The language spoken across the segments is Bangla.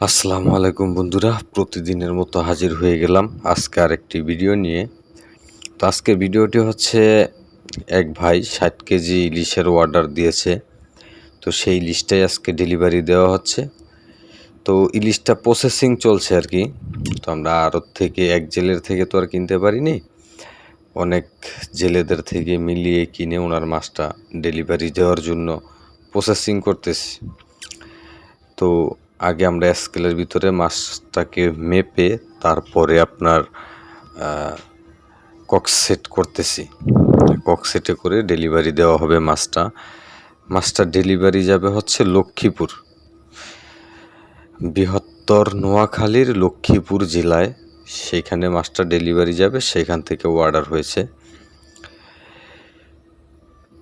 আসসালামু আলাইকুম বন্ধুরা, প্রতিদিনের মতো হাজির হয়ে গেলাম আজকে আরেকটি ভিডিও নিয়ে। তো আজকের ভিডিওটি হচ্ছে এক ভাই ৬০ কেজি ইলিশের অর্ডার দিয়েছে। তো সেই ইলিশটাই আজকে ডেলিভারি দেওয়া হচ্ছে। তো ইলিশটা প্রসেসিং চলছে আর কি। তো আমরা আড়ত থেকে এক জেলের থেকে তো আর কিনতে পারিনি, অনেক জেলেদের থেকে মিলিয়ে কিনে ওনার মাছটা ডেলিভারি দেওয়ার জন্য প্রসেসিং করতেছি। তো আগে আমরা স্কেলের ভিতরে মাছটাকে মেপে তারপরে আপনার ককসেট করতেছি। ককসেটে করে ডেলিভারি দেওয়া হবে মাছটা ডেলিভারি যাবে হচ্ছে লক্ষ্মীপুর, বৃহত্তর নোয়াখালীর লক্ষ্মীপুর জেলায়। সেইখানে মাছটা ডেলিভারি যাবে, সেখান থেকে অর্ডার হয়েছে।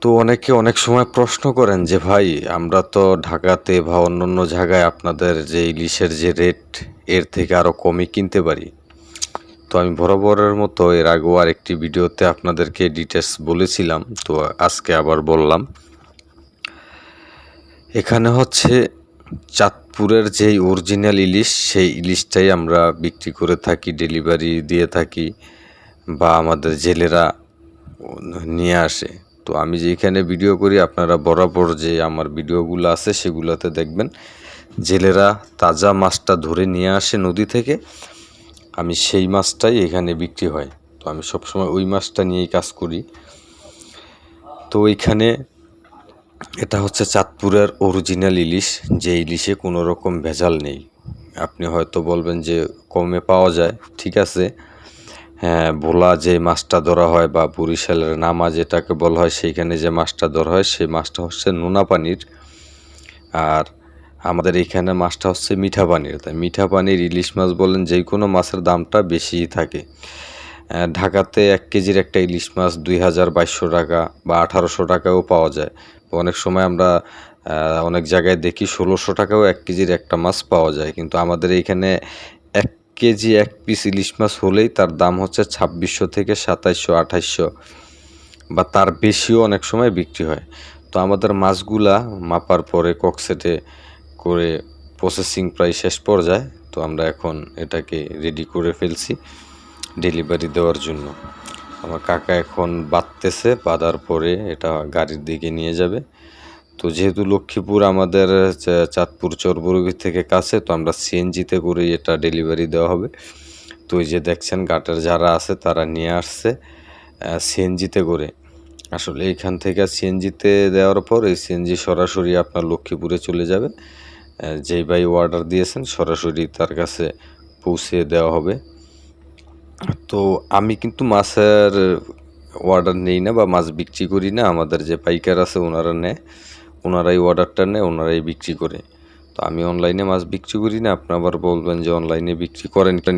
তো অনেকে অনেক সময় প্রশ্ন করেন যে ভাই, আমরা তো ঢাকাতে বা অন্যান্য জায়গায় আপনাদের যে ইলিশের যে রেট, এর থেকে আরও কমই কিনতে পারি। তো আমি বরাবরের মতো এর আগেও আরেকটি ভিডিওতে আপনাদেরকে ডিটেলস বলেছিলাম, তো আজকে আবার বললাম। এখানে হচ্ছে চাঁদপুরের যেই অরিজিনাল ইলিশ, সেই ইলিশটাই আমরা বিক্রি করে থাকি, ডেলিভারি দিয়ে থাকি, বা আমাদের জেলেরা নিয়ে আসে। তো আমি যেখানে ভিডিও করি, আপনারা বরাবর যে আমার ভিডিওগুলো আছে সেগুলোতে দেখবেন জেলেরা তাজা মাছটা ধরে নিয়ে আসে নদী থেকে, আমি সেই মাছটাই এখানে বিক্রি হয়। তো আমি সবসময় ওই মাছটা নিয়েই কাজ করি। তো এইখানে এটা হচ্ছে চাঁদপুরের অরিজিনাল ইলিশ, যে ইলিশে কোনো রকম ভেজাল নেই। আপনি হয়তো বলবেন যে কমে পাওয়া যায়, ঠিক আছে। হ্যাঁ, ভোলা যে মাছটা ধরা হয় বা বরিশালের নামা যেটাকে বলা হয়, সেইখানে যে মাছটা ধরা হয় সেই মাছটা হচ্ছে নোনা পানির, আর আমাদের এইখানে মাছটা হচ্ছে মিঠা পানির। তাই মিঠা পানির ইলিশ মাছ বলেন, যে কোনো মাছের দামটা বেশিই থাকে। ঢাকাতে 1 কেজির একটা ইলিশ মাছ 2200 টাকা বা 1800 টাকাও পাওয়া যায়। অনেক সময় আমরা অনেক জায়গায় দেখি 1600 টাকাও 1 কেজির একটা মাছ পাওয়া যায়। কিন্তু আমাদের এইখানে 1 কেজি 1 পিস ইলিশ মাছ হলেই তার দাম হচ্ছে 2600 থেকে 2700 2800 বা তার বেশিও অনেক সময় বিক্রি হয়। তো আমাদের মাছগুলা মাপার পরে ককসেটে করে প্রসেসিং প্রায় শেষ পর্যায়ে। তো আমরা এখন এটাকে রেডি করে ফেলছি ডেলিভারি দেওয়ার জন্য। আমার কাকা এখন বাঁধতেছে, বাঁধার পরে এটা গাড়ির দিকে নিয়ে যাবে। তো যেহেতু লক্ষ্মীপুর আমাদের চাঁদপুর চরবরবী থেকে কাছে, তো আমরা সিএনজিতে করে এটা ডেলিভারি দেওয়া হবে। তো এই যে দেখছেন গাটের যারা আছে তারা নিয়ে আসছে সিএনজিতে করে। আসলে এইখান থেকে সিএনজিতে দেওয়ার পর এই সিএনজি সরাসরি আপনার লক্ষ্মীপুরে চলে যাবে। যেই ভাই অর্ডার দিয়েছেন সরাসরি তার কাছে পৌঁছে দেওয়া হবে। তো আমি কিন্তু মাছের অর্ডার নেই না বা মাছ বিক্রি করি না, আমাদের যে পাইকার আছে ওনারা নেয়, ওনারাই অর্ডারটা নেয়, ওনারাই বিক্রি করে। তো আমি অনলাইনে মাছ বিক্রি করি না। আপনি আবার বলবেন যে অনলাইনে বিক্রি করেন কেন?